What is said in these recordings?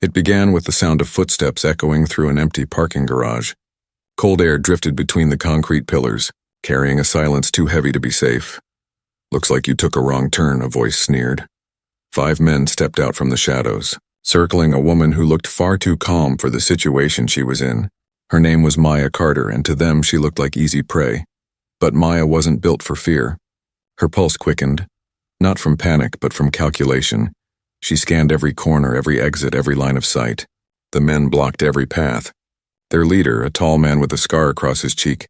It began with the sound of footsteps echoing through an empty parking garage. Cold air drifted between the concrete pillars, carrying a silence too heavy to be safe. "Looks like you took a wrong turn," a voice sneered. 5 men stepped out from the shadows, circling a woman who looked far too calm for the situation she was in. Her name was Maya Carter, and to them she looked like easy prey. But Maya wasn't built for fear. Her pulse quickened, not from panic but from calculation. She scanned every corner, every exit, every line of sight. The men blocked every path. Their leader, a tall man with a scar across his cheek,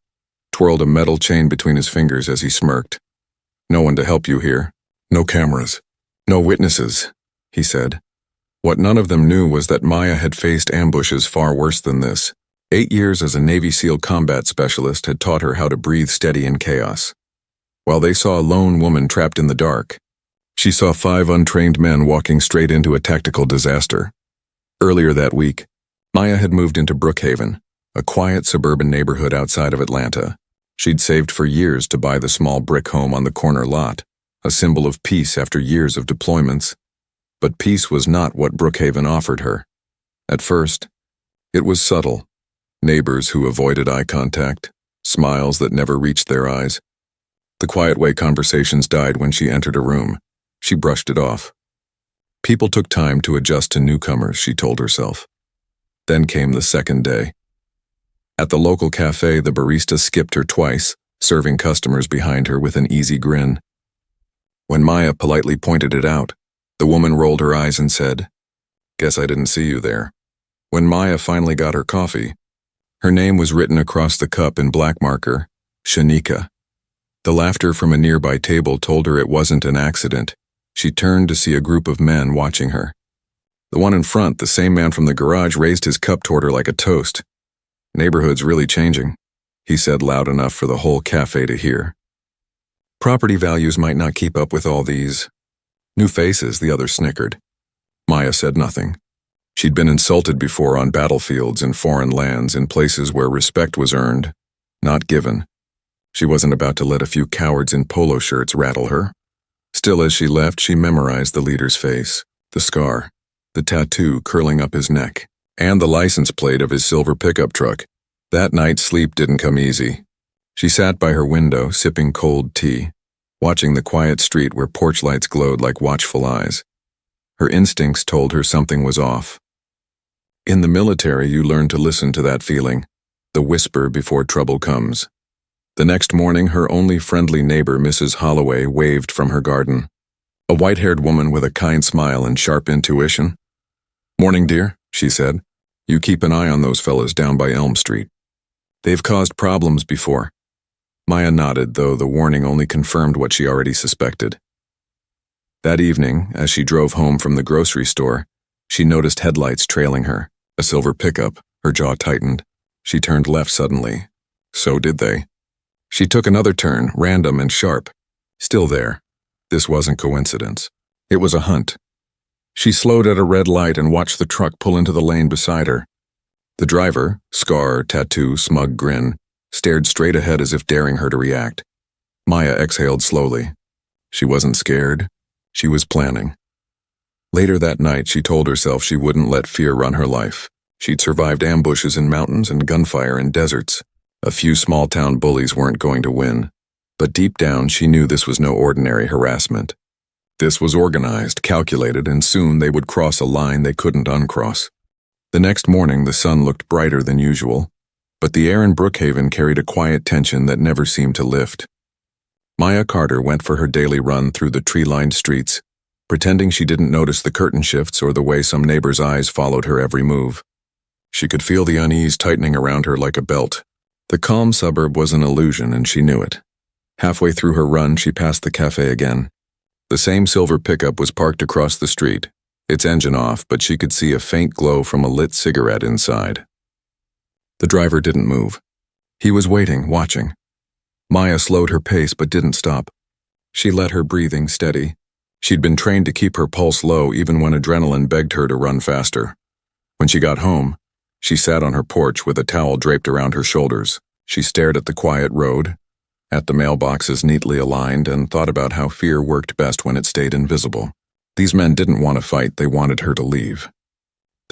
twirled a metal chain between his fingers as he smirked. "No one to help you here. No cameras. No witnesses," he said. What none of them knew was that Maya had faced ambushes far worse than this. 8 years as a Navy SEAL combat specialist had taught her how to breathe steady in chaos. While they saw a lone woman trapped in the dark, she saw 5 untrained men walking straight into a tactical disaster. Earlier that week, Maya had moved into Brookhaven, a quiet suburban neighborhood outside of Atlanta. She'd saved for years to buy the small brick home on the corner lot, a symbol of peace after years of deployments. But peace was not what Brookhaven offered her. At first, it was subtle. Neighbors who avoided eye contact, smiles that never reached their eyes. The quiet way conversations died when she entered a room. She brushed it off. People took time to adjust to newcomers, she told herself. Then came the second day. At the local cafe, the barista skipped her twice, serving customers behind her with an easy grin. When Maya politely pointed it out, the woman rolled her eyes and said, "Guess I didn't see you there." When Maya finally got her coffee, her name was written across the cup in black marker, Shanika. The laughter from a nearby table told her it wasn't an accident. She turned to see a group of men watching her. The one in front, the same man from the garage, raised his cup toward her like a toast. "Neighborhood's really changing," he said loud enough for the whole cafe to hear. "Property values might not keep up with all these new faces," the other snickered. Maya said nothing. She'd been insulted before on battlefields in foreign lands, in places where respect was earned, not given. She wasn't about to let a few cowards in polo shirts rattle her. Still, as she left, she memorized the leader's face, the scar, the tattoo curling up his neck, and the license plate of his silver pickup truck. That night, sleep didn't come easy. She sat by her window, sipping cold tea, watching the quiet street where porch lights glowed like watchful eyes. Her instincts told her something was off. In the military, you learn to listen to that feeling, the whisper before trouble comes. The next morning, her only friendly neighbor, Mrs. Holloway, waved from her garden. A white-haired woman with a kind smile and sharp intuition. "Morning, dear," she said. "You keep an eye on those fellas down by Elm Street. They've caused problems before." Maya nodded, though the warning only confirmed what she already suspected. That evening, as she drove home from the grocery store, she noticed headlights trailing her, a silver pickup. Her jaw tightened. She turned left suddenly. So did they. She took another turn, random and sharp. Still there. This wasn't coincidence. It was a hunt. She slowed at a red light and watched the truck pull into the lane beside her. The driver, scar, tattoo, smug grin, stared straight ahead as if daring her to react. Maya exhaled slowly. She wasn't scared. She was planning. Later that night, she told herself she wouldn't let fear run her life. She'd survived ambushes in mountains and gunfire in deserts. A few small-town bullies weren't going to win. But deep down, she knew this was no ordinary harassment. This was organized, calculated, and soon they would cross a line they couldn't uncross. The next morning, the sun looked brighter than usual, but the air in Brookhaven carried a quiet tension that never seemed to lift. Maya Carter went for her daily run through the tree-lined streets, pretending she didn't notice the curtain shifts or the way some neighbors' eyes followed her every move. She could feel the unease tightening around her like a belt. The calm suburb was an illusion, and she knew it. Halfway through her run, she passed the cafe again. The same silver pickup was parked across the street, its engine off, but she could see a faint glow from a lit cigarette inside. The driver didn't move. He was waiting, watching. Maya slowed her pace but didn't stop. She let her breathing steady. She'd been trained to keep her pulse low even when adrenaline begged her to run faster. When she got home, she sat on her porch with a towel draped around her shoulders. She stared at the quiet road, at the mailboxes neatly aligned, and thought about how fear worked best when it stayed invisible. These men didn't want to fight, they wanted her to leave.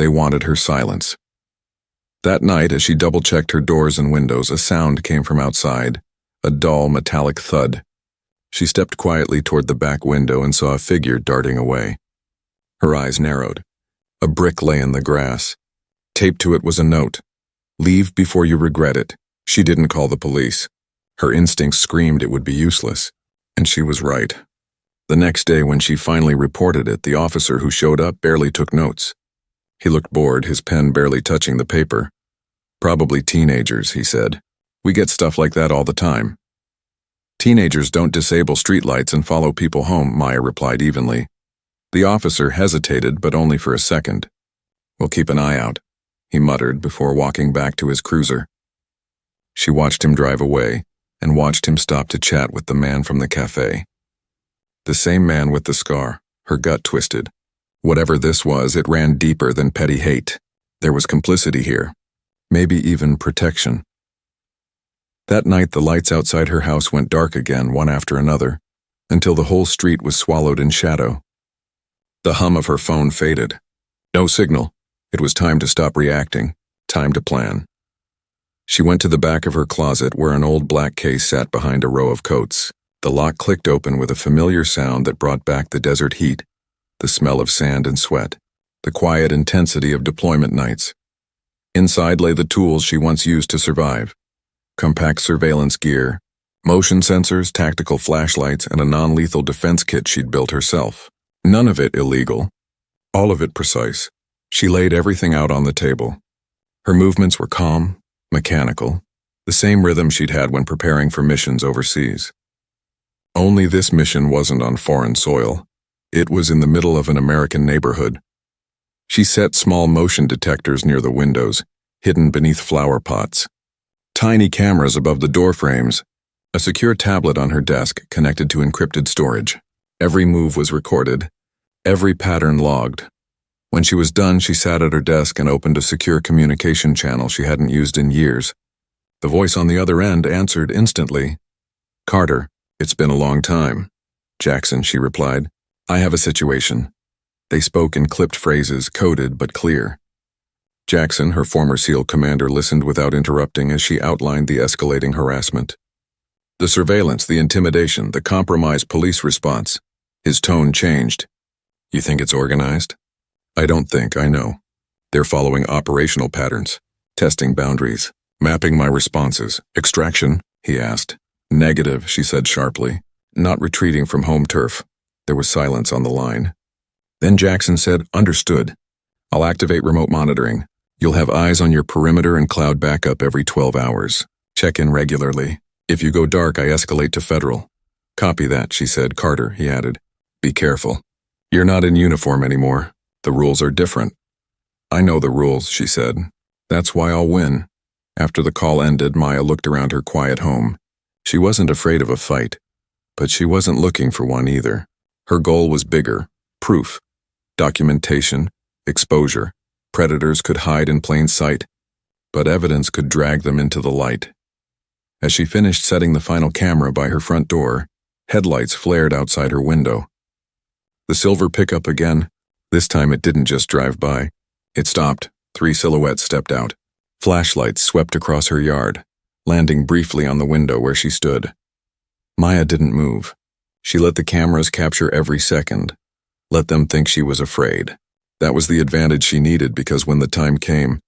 They wanted her silence. That night, as she double-checked her doors and windows, a sound came from outside, a dull, metallic thud. She stepped quietly toward the back window and saw a figure darting away. Her eyes narrowed. A brick lay in the grass. Taped to it was a note. "Leave before you regret it." She didn't call the police. Her instincts screamed it would be useless. And she was right. The next day, when she finally reported it, the officer who showed up barely took notes. He looked bored, his pen barely touching the paper. "Probably teenagers," he said. "We get stuff like that all the time." "Teenagers don't disable streetlights and follow people home," Maya replied evenly. The officer hesitated, but only for a second. "We'll keep an eye out," he muttered before walking back to his cruiser. She watched him drive away, and watched him stop to chat with the man from the cafe. The same man with the scar. Her gut twisted. Whatever this was, it ran deeper than petty hate. There was complicity here. Maybe even protection. That night, the lights outside her house went dark again, one after another, until the whole street was swallowed in shadow. The hum of her phone faded. No signal. It was time to stop reacting, time to plan. She went to the back of her closet where an old black case sat behind a row of coats. The lock clicked open with a familiar sound that brought back the desert heat, the smell of sand and sweat, the quiet intensity of deployment nights. Inside lay the tools she once used to survive. Compact surveillance gear, motion sensors, tactical flashlights, and a non-lethal defense kit she'd built herself. None of it illegal. All of it precise. She laid everything out on the table. Her movements were calm, mechanical, the same rhythm she'd had when preparing for missions overseas. Only this mission wasn't on foreign soil. It was in the middle of an American neighborhood. She set small motion detectors near the windows, hidden beneath flower pots. Tiny cameras above the door frames, a secure tablet on her desk connected to encrypted storage. Every move was recorded, every pattern logged. When she was done, she sat at her desk and opened a secure communication channel she hadn't used in years. The voice on the other end answered instantly. "Carter, it's been a long time." "Jackson," she replied. "I have a situation." They spoke in clipped phrases, coded but clear. Jackson, her former SEAL commander, listened without interrupting as she outlined the escalating harassment. The surveillance, the intimidation, the compromised police response. His tone changed. "You think it's organized?" "I don't think, I know. They're following operational patterns, testing boundaries, mapping my responses." "Extraction?" he asked. "Negative," she said sharply. "Not retreating from home turf." There was silence on the line. Then Jackson said, "Understood. I'll activate remote monitoring. You'll have eyes on your perimeter and cloud backup every 12 hours. Check in regularly. If you go dark, I escalate to federal." "Copy that," she said. "Carter," he added. "Be careful. You're not in uniform anymore. The rules are different." "I know the rules," she said. "That's why I'll win." After the call ended, Maya looked around her quiet home. She wasn't afraid of a fight, but she wasn't looking for one either. Her goal was bigger: proof, documentation, exposure. Predators could hide in plain sight, but evidence could drag them into the light. As she finished setting the final camera by her front door, headlights flared outside her window. The silver pickup again. This time it didn't just drive by. It stopped. 3 silhouettes stepped out. Flashlights swept across her yard, landing briefly on the window where she stood. Maya didn't move. She let the cameras capture every second. Let them think she was afraid. That was the advantage she needed, because when the time came,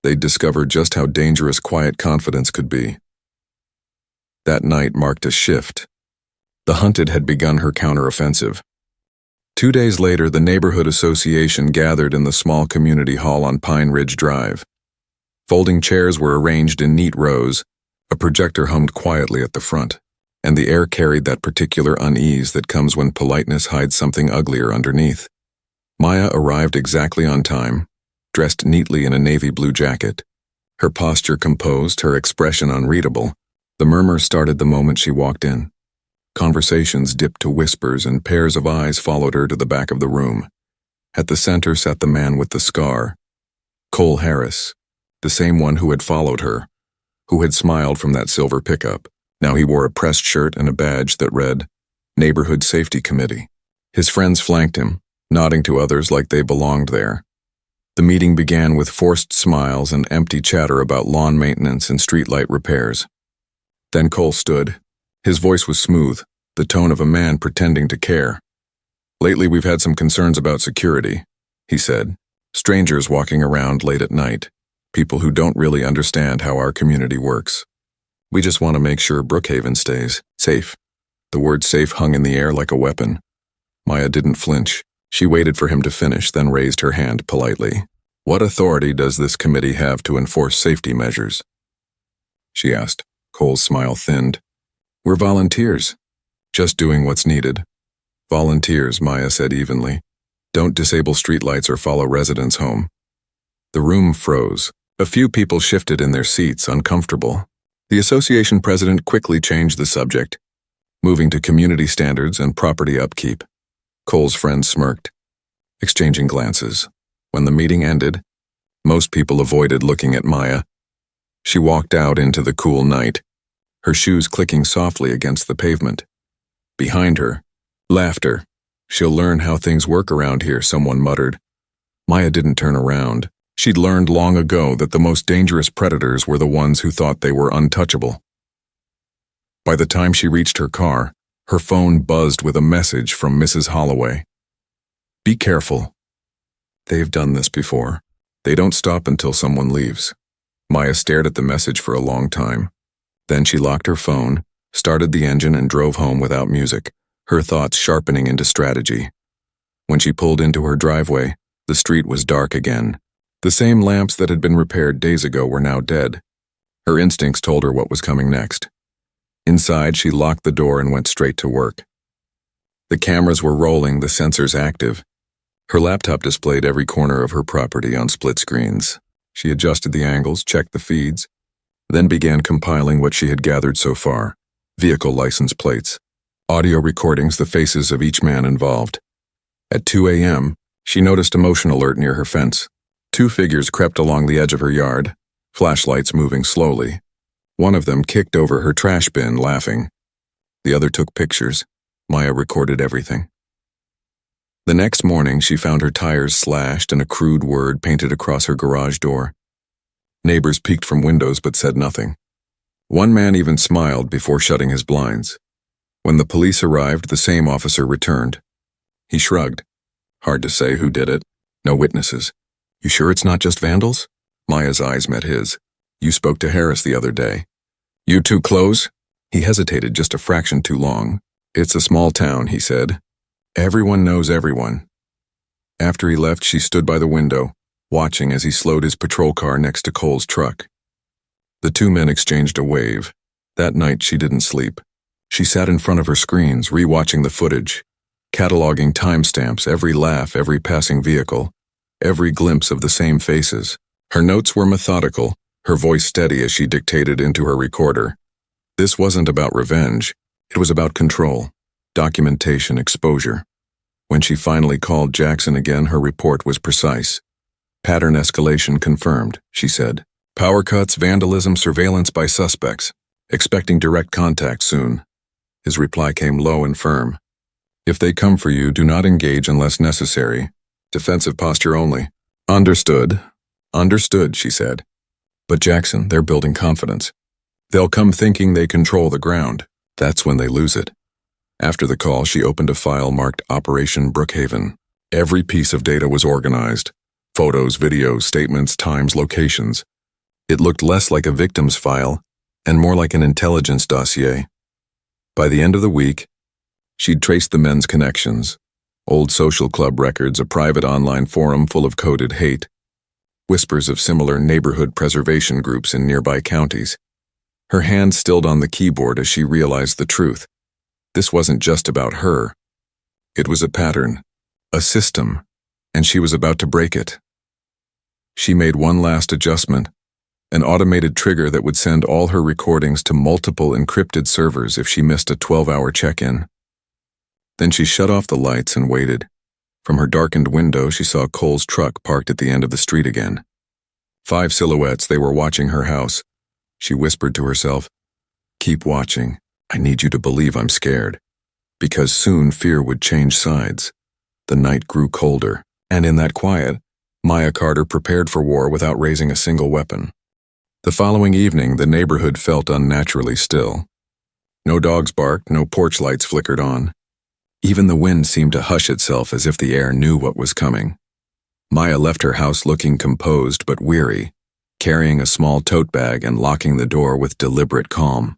they'd discover just how dangerous quiet confidence could be. That night marked a shift. The hunted had begun her counteroffensive. 2 days later, the neighborhood association gathered in the small community hall on Pine Ridge Drive. Folding chairs were arranged in neat rows, a projector hummed quietly at the front, and the air carried that particular unease that comes when politeness hides something uglier underneath. Maya arrived exactly on time, dressed neatly in a navy blue jacket. Her posture composed, her expression unreadable. The murmur started the moment she walked in. Conversations dipped to whispers, and pairs of eyes followed her to the back of the room. At the center sat the man with the scar, Cole Harris, the same one who had followed her, who had smiled from that silver pickup. Now he wore a pressed shirt and a badge that read, Neighborhood Safety Committee. His friends flanked him, nodding to others like they belonged there. The meeting began with forced smiles and empty chatter about lawn maintenance and streetlight repairs. Then Cole stood. His voice was smooth, the tone of a man pretending to care. "Lately we've had some concerns about security," he said. "Strangers walking around late at night. People who don't really understand how our community works. We just want to make sure Brookhaven stays safe." The word safe hung in the air like a weapon. Maya didn't flinch. She waited for him to finish, then raised her hand politely. "What authority does this committee have to enforce safety measures?" she asked. Cole's smile thinned. "We're volunteers. Just doing what's needed." "Volunteers," Maya said evenly. "Don't disable streetlights or follow residents home." The room froze. A few people shifted in their seats, uncomfortable. The association president quickly changed the subject, moving to community standards and property upkeep. Cole's friends smirked, exchanging glances. When the meeting ended, most people avoided looking at Maya. She walked out into the cool night, her shoes clicking softly against the pavement. Behind her, laughter. "She'll learn how things work around here," someone muttered. Maya didn't turn around. She'd learned long ago that the most dangerous predators were the ones who thought they were untouchable. By the time she reached her car, her phone buzzed with a message from Mrs. Holloway. "Be careful. They've done this before. They don't stop until someone leaves." Maya stared at the message for a long time. Then she locked her phone, started the engine, and drove home without music, her thoughts sharpening into strategy. When she pulled into her driveway, the street was dark again. The same lamps that had been repaired days ago were now dead. Her instincts told her what was coming next. Inside, she locked the door and went straight to work. The cameras were rolling, the sensors active. Her laptop displayed every corner of her property on split screens. She adjusted the angles, checked the feeds, then began compiling what she had gathered so far: vehicle license plates, audio recordings, the faces of each man involved. At 2 a.m., she noticed a motion alert near her fence. 2 figures crept along the edge of her yard, flashlights moving slowly. One of them kicked over her trash bin, laughing. The other took pictures. Maya recorded everything. The next morning, she found her tires slashed and a crude word painted across her garage door. Neighbors peeked from windows but said nothing. One man even smiled before shutting his blinds. When the police arrived, the same officer returned. He shrugged. "Hard to say who did it. No witnesses." "You sure it's not just vandals?" Maya's eyes met his. "You spoke to Harris the other day." "You too close?" He hesitated just a fraction too long. "It's a small town," he said. "Everyone knows everyone." After he left, she stood by the window, watching as he slowed his patrol car next to Cole's truck. The 2 men exchanged a wave. That night, she didn't sleep. She sat in front of her screens, rewatching the footage, cataloging timestamps, every laugh, every passing vehicle, every glimpse of the same faces. Her notes were methodical, her voice steady as she dictated into her recorder. This wasn't about revenge. It was about control, documentation, exposure. When she finally called Jackson again, her report was precise. "Pattern escalation confirmed," she said. "Power cuts, vandalism, surveillance by suspects. Expecting direct contact soon." His reply came low and firm. "If they come for you, do not engage unless necessary. Defensive posture only." "Understood." "Understood," she said. "But Jackson, they're building confidence. They'll come thinking they control the ground. That's when they lose it." After the call, she opened a file marked Operation Brookhaven. Every piece of data was organized. Photos, videos, statements, times, locations. It looked less like a victim's file and more like an intelligence dossier. By the end of the week, she'd traced the men's connections. Old social club records, a private online forum full of coded hate, whispers of similar neighborhood preservation groups in nearby counties. Her hand stilled on the keyboard as she realized the truth. This wasn't just about her. It was a pattern, a system, and she was about to break it. She made one last adjustment, an automated trigger that would send all her recordings to multiple encrypted servers if she missed a 12-hour check-in. Then she shut off the lights and waited. From her darkened window, she saw Cole's truck parked at the end of the street again. 5 silhouettes, they were watching her house. She whispered to herself, "Keep watching. I need you to believe I'm scared." Because soon fear would change sides. The night grew colder, and in that quiet, Maya Carter prepared for war without raising a single weapon. The following evening, the neighborhood felt unnaturally still. No dogs barked, no porch lights flickered on. Even the wind seemed to hush itself as if the air knew what was coming. Maya left her house looking composed but weary, carrying a small tote bag and locking the door with deliberate calm.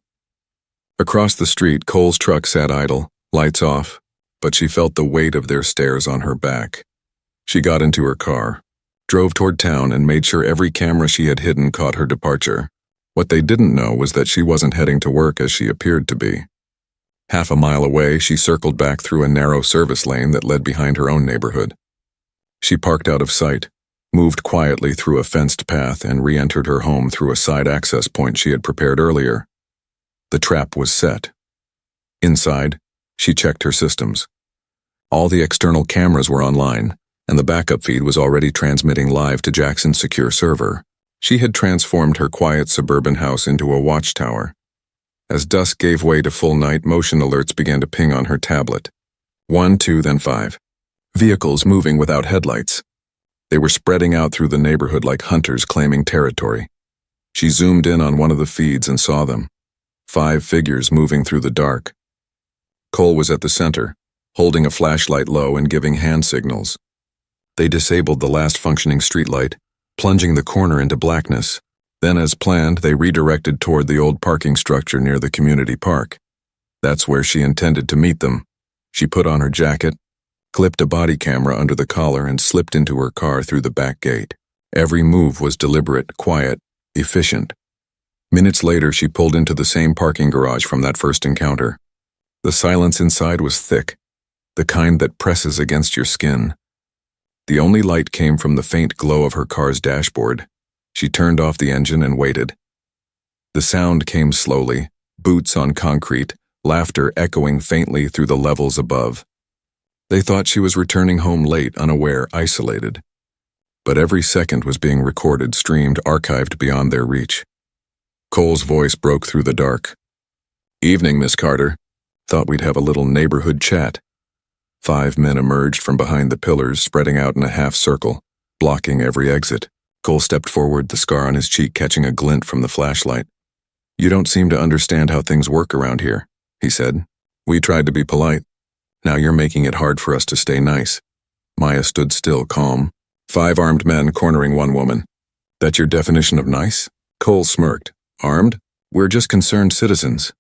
Across the street, Cole's truck sat idle, lights off, but she felt the weight of their stares on her back. She got into her car, drove toward town, and made sure every camera she had hidden caught her departure. What they didn't know was that she wasn't heading to work as she appeared to be. Half a mile away, she circled back through a narrow service lane that led behind her own neighborhood. She parked out of sight, moved quietly through a fenced path, and re-entered her home through a side access point she had prepared earlier. The trap was set. Inside, she checked her systems. All the external cameras were online, and the backup feed was already transmitting live to Jackson's secure server. She had transformed her quiet suburban house into a watchtower. As dusk gave way to full night, motion alerts began to ping on her tablet. 1, 2, then 5. Vehicles moving without headlights. They were spreading out through the neighborhood like hunters claiming territory. She zoomed in on one of the feeds and saw them. 5 figures moving through the dark. Cole was at the center, holding a flashlight low and giving hand signals. They disabled the last functioning streetlight, plunging the corner into blackness. Then, as planned, they redirected toward the old parking structure near the community park. That's where she intended to meet them. She put on her jacket, clipped a body camera under the collar, and slipped into her car through the back gate. Every move was deliberate, quiet, efficient. Minutes later, she pulled into the same parking garage from that first encounter. The silence inside was thick, the kind that presses against your skin. The only light came from the faint glow of her car's dashboard. She turned off the engine and waited. The sound came slowly, boots on concrete, laughter echoing faintly through the levels above. They thought she was returning home late, unaware, isolated. But every second was being recorded, streamed, archived beyond their reach. Cole's voice broke through the dark. "Evening, Miss Carter. Thought we'd have a little neighborhood chat." 5 men emerged from behind the pillars, spreading out in a half circle, blocking every exit. Cole stepped forward, the scar on his cheek catching a glint from the flashlight. "You don't seem to understand how things work around here," he said. "We tried to be polite. Now you're making it hard for us to stay nice." Maya stood still, calm. 5 armed men cornering one woman. "That your definition of nice?" Cole smirked. "Armed? We're just concerned citizens."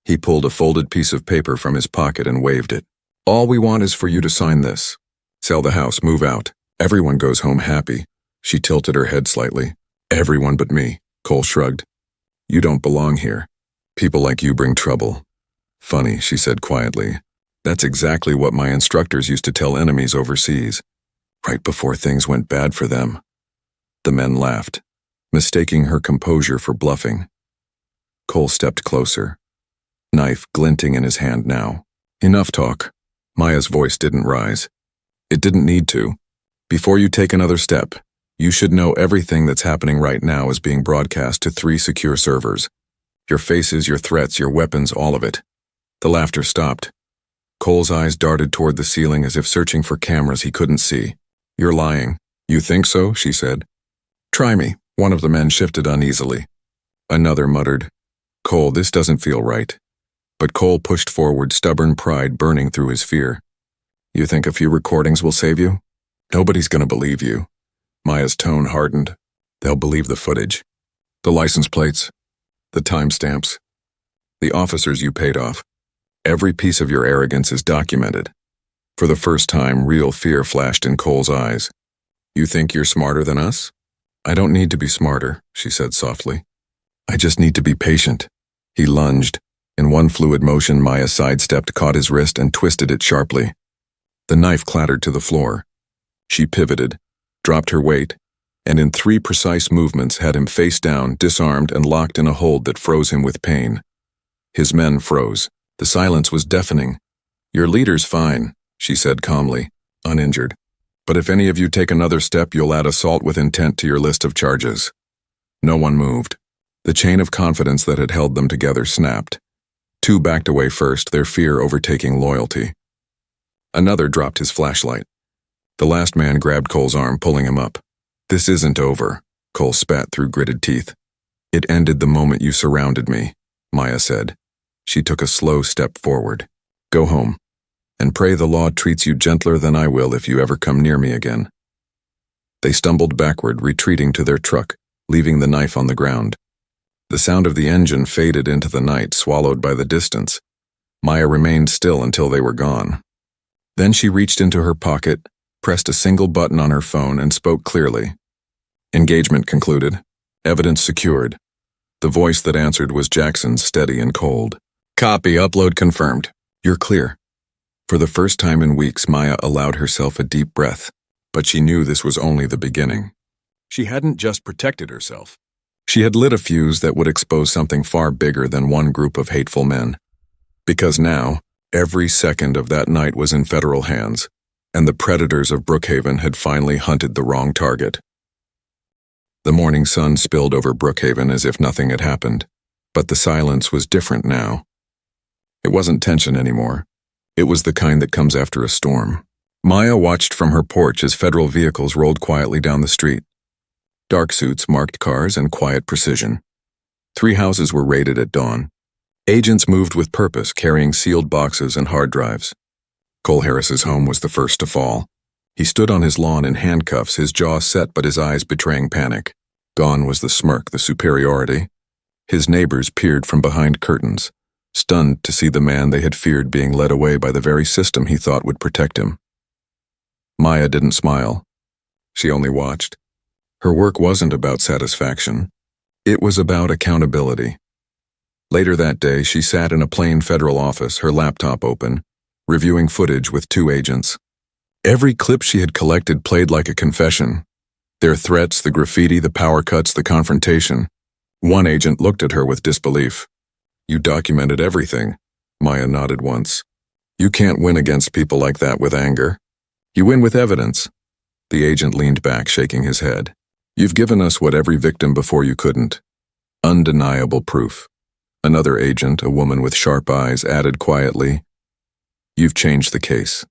He pulled a folded piece of paper from his pocket and waved it. "All we want is for you to sign this. Sell the house, move out. Everyone goes home happy." She tilted her head slightly. "Everyone but me," Cole shrugged. "You don't belong here. People like you bring trouble." "Funny," she said quietly. "That's exactly what my instructors used to tell enemies overseas, right before things went bad for them." The men laughed, mistaking her composure for bluffing. Cole stepped closer, knife glinting in his hand now. "Enough talk." Maya's voice didn't rise. "It didn't need to. Before you take another step, you should know everything that's happening right now is being broadcast to 3 secure servers. Your faces, your threats, your weapons, all of it." The laughter stopped. Cole's eyes darted toward the ceiling as if searching for cameras he couldn't see. "You're lying." "You think so?" she said. "Try me." One of the men shifted uneasily. Another muttered, "Cole, this doesn't feel right." But Cole pushed forward, stubborn pride burning through his fear. "You think a few recordings will save you? Nobody's gonna believe you." Maya's tone hardened. "They'll believe the footage. The license plates. The timestamps. The officers you paid off. Every piece of your arrogance is documented." For the first time, real fear flashed in Cole's eyes. "You think you're smarter than us?" "I don't need to be smarter," she said softly. "I just need to be patient." He lunged. In one fluid motion, Maya sidestepped, caught his wrist, and twisted it sharply. The knife clattered to the floor. She pivoted, dropped her weight, and in 3 precise movements had him face down, disarmed, and locked in a hold that froze him with pain. His men froze. The silence was deafening. "Your leader's fine," she said calmly, uninjured. "But if any of you take another step, you'll add assault with intent to your list of charges." No one moved. The chain of confidence that had held them together snapped. 2 backed away first, their fear overtaking loyalty. Another dropped his flashlight. The last man grabbed Cole's arm, pulling him up. "This isn't over," Cole spat through gritted teeth. "It ended the moment you surrounded me," Maya said. She took a slow step forward. "Go home, and pray the law treats you gentler than I will if you ever come near me again." They stumbled backward, retreating to their truck, leaving the knife on the ground. The sound of the engine faded into the night, swallowed by the distance. Maya remained still until they were gone. Then she reached into her pocket, pressed a single button on her phone, and spoke clearly. Engagement concluded. Evidence secured. The voice that answered was Jackson's, steady and cold. "Copy, upload confirmed. You're clear." For the first time in weeks, Maya allowed herself a deep breath, but she knew this was only the beginning. She hadn't just protected herself. She had lit a fuse that would expose something far bigger than one group of hateful men. Because now, every second of that night was in federal hands, and the predators of Brookhaven had finally hunted the wrong target. The morning sun spilled over Brookhaven as if nothing had happened, but the silence was different now. It wasn't tension anymore. It was the kind that comes after a storm. Maya watched from her porch as federal vehicles rolled quietly down the street. Dark suits marked cars and quiet precision. 3 houses were raided at dawn. Agents moved with purpose, carrying sealed boxes and hard drives. Cole Harris's home was the first to fall. He stood on his lawn in handcuffs, his jaw set but his eyes betraying panic. Gone was the smirk, the superiority. His neighbors peered from behind curtains, stunned to see the man they had feared being led away by the very system he thought would protect him. Maya didn't smile. She only watched. Her work wasn't about satisfaction. It was about accountability. Later that day, she sat in a plain federal office, her laptop open, reviewing footage with 2 agents. Every clip she had collected played like a confession. Their threats, the graffiti, the power cuts, the confrontation. One agent looked at her with disbelief. "You documented everything," Maya nodded once. "You can't win against people like that with anger. You win with evidence." The agent leaned back, shaking his head. "You've given us what every victim before you couldn't. Undeniable proof." Another agent, a woman with sharp eyes, added quietly, "You've changed the case.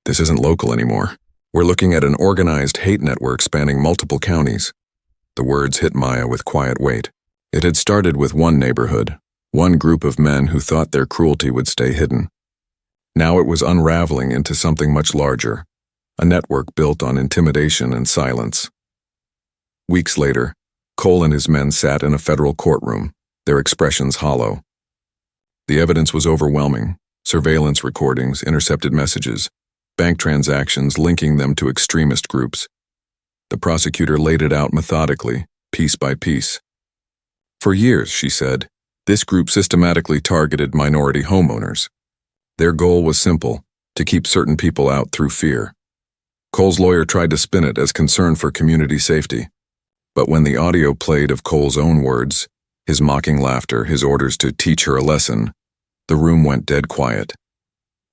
This isn't local anymore. We're looking at an organized hate network spanning multiple counties." The words hit Maya with quiet weight. It had started with one neighborhood, one group of men who thought their cruelty would stay hidden. Now it was unraveling into something much larger, a network built on intimidation and silence. Weeks later, Cole and his men sat in a federal courtroom, their expressions hollow. The evidence was overwhelming: surveillance recordings, intercepted messages, bank transactions linking them to extremist groups. The prosecutor laid it out methodically, piece by piece. "For years," she said, "this group systematically targeted minority homeowners. Their goal was simple: to keep certain people out through fear." Cole's lawyer tried to spin it as concern for community safety. But when the audio played of Cole's own words, his mocking laughter, his orders to teach her a lesson, the room went dead quiet.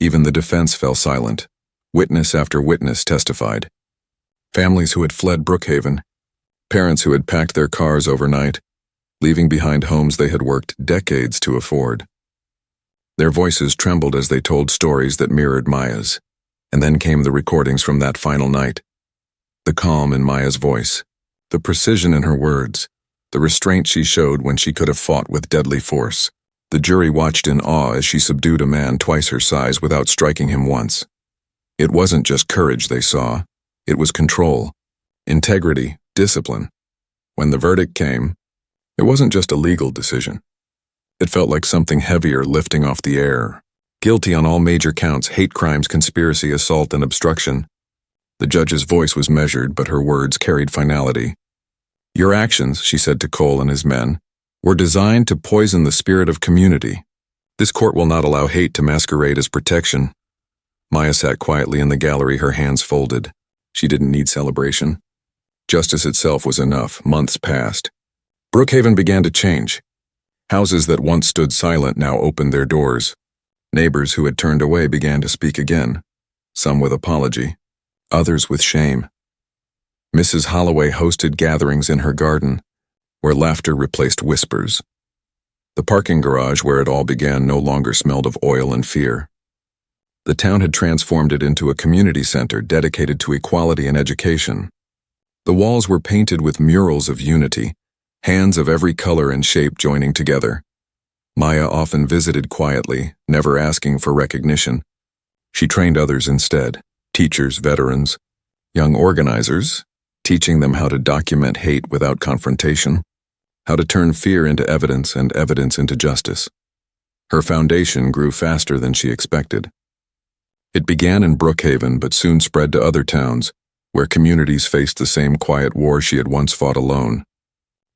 Even the defense fell silent. Witness after witness testified. Families who had fled Brookhaven, parents who had packed their cars overnight, leaving behind homes they had worked decades to afford. Their voices trembled as they told stories that mirrored Maya's. And then came the recordings from that final night. The calm in Maya's voice, the precision in her words, the restraint she showed when she could have fought with deadly force. The jury watched in awe as she subdued a man twice her size without striking him once. It wasn't just courage they saw, it was control, integrity, discipline. When the verdict came, it wasn't just a legal decision. It felt like something heavier lifting off the air. Guilty on all major counts: hate crimes, conspiracy, assault, and obstruction. The judge's voice was measured, but her words carried finality. "Your actions," she said to Cole and his men, "were designed to poison the spirit of community. This court will not allow hate to masquerade as protection." Maya sat quietly in the gallery, her hands folded. She didn't need celebration. Justice itself was enough. Months passed. Brookhaven began to change. Houses that once stood silent now opened their doors. Neighbors who had turned away began to speak again, some with apology, others with shame. Mrs. Holloway hosted gatherings in her garden, where laughter replaced whispers. The parking garage where it all began no longer smelled of oil and fear. The town had transformed it into a community center dedicated to equality and education. The walls were painted with murals of unity, hands of every color and shape joining together. Maya often visited quietly, never asking for recognition. She trained others instead, teachers, veterans, young organizers, teaching them how to document hate without confrontation, how to turn fear into evidence and evidence into justice. Her foundation grew faster than she expected. It began in Brookhaven but soon spread to other towns, where communities faced the same quiet war she had once fought alone.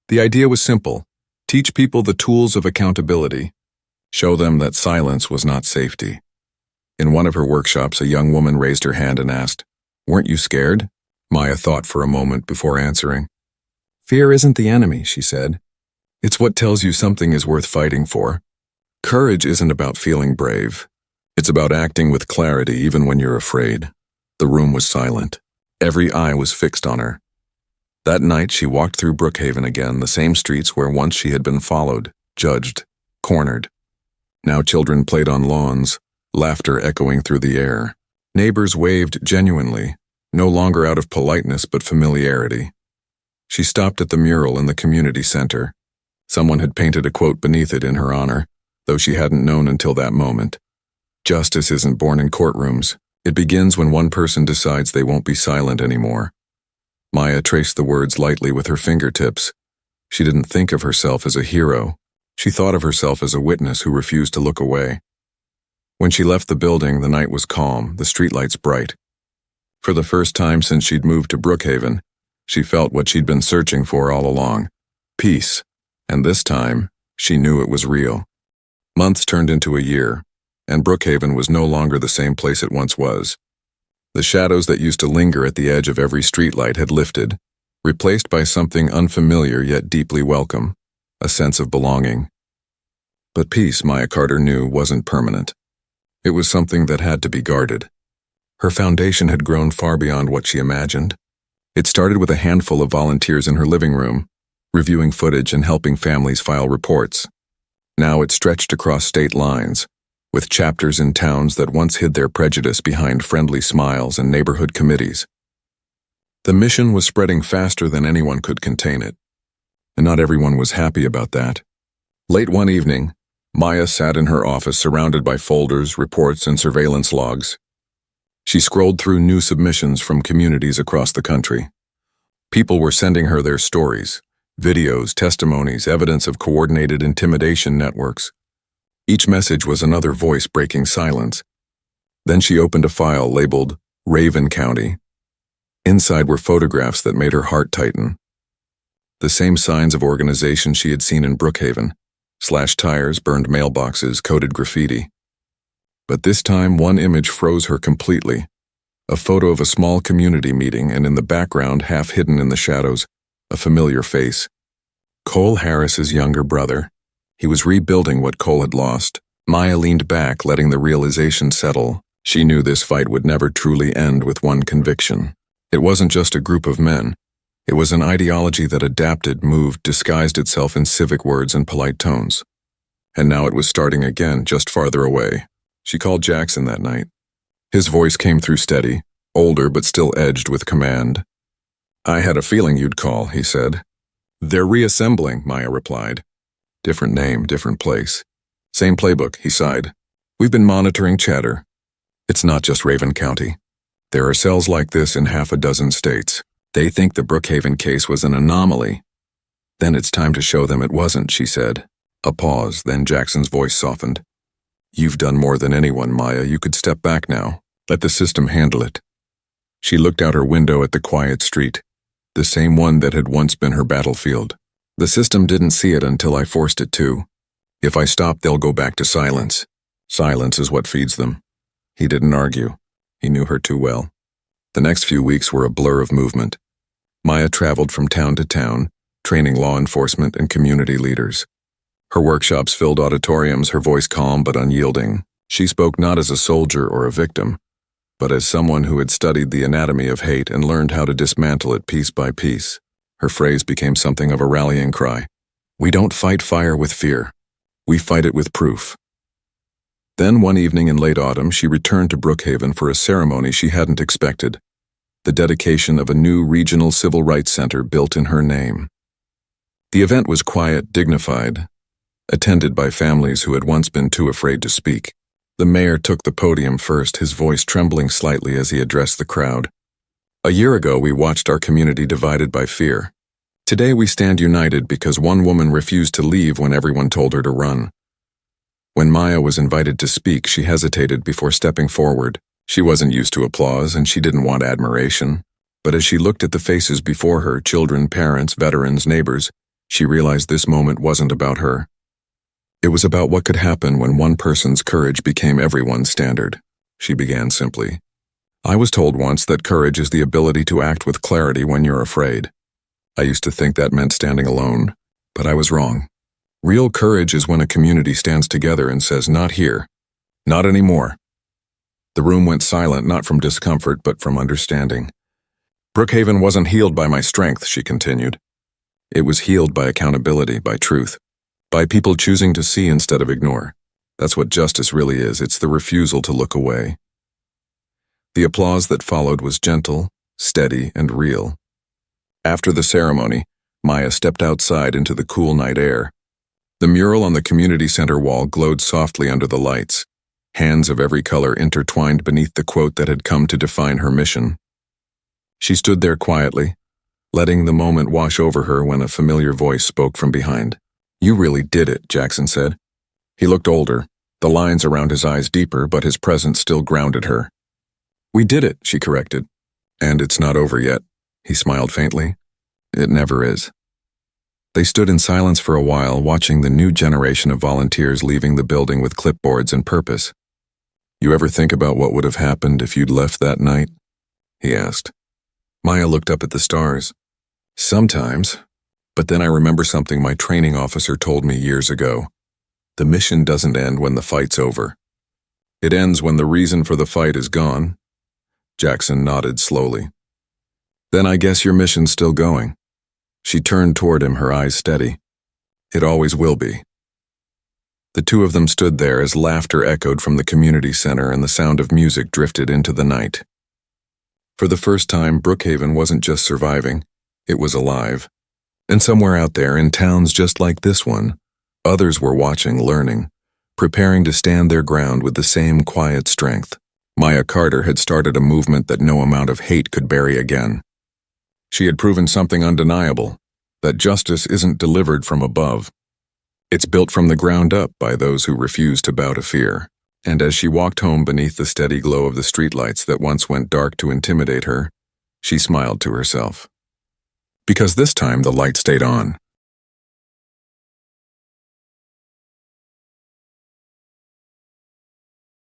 The idea was simple: teach people the tools of accountability, show them that silence was not safety. In one of her workshops, a young woman raised her hand and asked, "Weren't you scared?" Maya thought for a moment before answering. "Fear isn't the enemy," she said. "It's what tells you something is worth fighting for. Courage isn't about feeling brave. It's about acting with clarity even when you're afraid." The room was silent. Every eye was fixed on her. That night she walked through Brookhaven again, the same streets where once she had been followed, judged, cornered. Now children played on lawns, laughter echoing through the air. Neighbors waved genuinely, no longer out of politeness but familiarity. She stopped at the mural in the community center. Someone had painted a quote beneath it in her honor, though she hadn't known until that moment. Justice isn't born in courtrooms. It begins when one person decides they won't be silent anymore. Maya traced the words lightly with her fingertips. She didn't think of herself as a hero. She thought of herself as a witness who refused to look away. When she left the building, the night was calm, the streetlights bright. For the first time since she'd moved to Brookhaven, she felt what she'd been searching for all along: peace. And this time, she knew it was real. Months turned into a year, and Brookhaven was no longer the same place it once was. The shadows that used to linger at the edge of every streetlight had lifted, replaced by something unfamiliar yet deeply welcome, a sense of belonging. But peace, Maya Carter knew, wasn't permanent. It was something that had to be guarded. Her foundation had grown far beyond what she imagined. It started with a handful of volunteers in her living room, reviewing footage and helping families file reports. Now it stretched across state lines, with chapters in towns that once hid their prejudice behind friendly smiles and neighborhood committees. The mission was spreading faster than anyone could contain it, and not everyone was happy about that. Late one evening, Maya sat in her office surrounded by folders, reports, and surveillance logs. She scrolled through new submissions from communities across the country. People were sending her their stories, videos, testimonies, evidence of coordinated intimidation networks. Each message was another voice breaking silence. Then she opened a file labeled Raven County. Inside were photographs that made her heart tighten. The same signs of organization she had seen in Brookhaven: slashed tires, burned mailboxes, coded graffiti. But this time, one image froze her completely. A photo of a small community meeting, and in the background, half hidden in the shadows, a familiar face. Cole Harris's younger brother. He was rebuilding what Cole had lost. Maya leaned back, letting the realization settle. She knew this fight would never truly end with one conviction. It wasn't just a group of men. It was an ideology that adapted, moved, disguised itself in civic words and polite tones. And now it was starting again, just farther away. She called Jackson that night. His voice came through steady, older but still edged with command. "I had a feeling you'd call," he said. "They're reassembling," Maya replied. Different name, different place. Same playbook, he sighed. "We've been monitoring chatter. It's not just Raven County. There are cells like this in half a dozen states. They think the Brookhaven case was an anomaly. Then it's time to show them it wasn't," she said. A pause, then Jackson's voice softened. "You've done more than anyone, Maya. You could step back now. Let the system handle it." She looked out her window at the quiet street, the same one that had once been her battlefield. "The system didn't see it until I forced it to. If I stop, they'll go back to silence. Silence is what feeds them." He didn't argue. He knew her too well. The next few weeks were a blur of movement. Maya traveled from town to town, training law enforcement and community leaders. Her workshops filled auditoriums, her voice calm but unyielding. She spoke not as a soldier or a victim, but as someone who had studied the anatomy of hate and learned how to dismantle it piece by piece. Her phrase became something of a rallying cry. "We don't fight fire with fear. We fight it with proof." Then one evening in late autumn, she returned to Brookhaven for a ceremony she hadn't expected, the dedication of a new regional civil rights center built in her name. The event was quiet, dignified, attended by families who had once been too afraid to speak. The mayor took the podium first, his voice trembling slightly as he addressed the crowd. A year ago, we watched our community divided by fear. Today, we stand united because one woman refused to leave when everyone told her to run. When Maya was invited to speak, she hesitated before stepping forward. She wasn't used to applause, and she didn't want admiration. But as she looked at the faces before her, children, parents, veterans, neighbors, she realized this moment wasn't about her. It was about what could happen when one person's courage became everyone's standard. She began simply. I was told once that courage is the ability to act with clarity when you're afraid. I used to think that meant standing alone, but I was wrong. Real courage is when a community stands together and says, not here, not anymore. The room went silent, not from discomfort, but from understanding. Brookhaven wasn't healed by my strength, she continued. It was healed by accountability, by truth, by people choosing to see instead of ignore. That's what justice really is. It's the refusal to look away. The applause that followed was gentle, steady, and real. After the ceremony, Maya stepped outside into the cool night air. The mural on the community center wall glowed softly under the lights, hands of every color intertwined beneath the quote that had come to define her mission. She stood there quietly, letting the moment wash over her when a familiar voice spoke from behind. You really did it, Jackson said. He looked older, the lines around his eyes deeper, but his presence still grounded her. We did it, she corrected. And it's not over yet, he smiled faintly. It never is. They stood in silence for a while, watching the new generation of volunteers leaving the building with clipboards and purpose. You ever think about what would have happened if you'd left that night? He asked. Maya looked up at the stars. Sometimes, but then I remember something my training officer told me years ago. The mission doesn't end when the fight's over. It ends when the reason for the fight is gone. Jackson nodded slowly. Then I guess your mission's still going. She turned toward him, her eyes steady. It always will be. The two of them stood there as laughter echoed from the community center and the sound of music drifted into the night. For the first time, Brookhaven wasn't just surviving, it was alive. And somewhere out there, in towns just like this one, others were watching, learning, preparing to stand their ground with the same quiet strength. Maya Carter had started a movement that no amount of hate could bury again. She had proven something undeniable, that justice isn't delivered from above. It's built from the ground up by those who refuse to bow to fear. And as she walked home beneath the steady glow of the streetlights that once went dark to intimidate her, she smiled to herself. Because this time the light stayed on.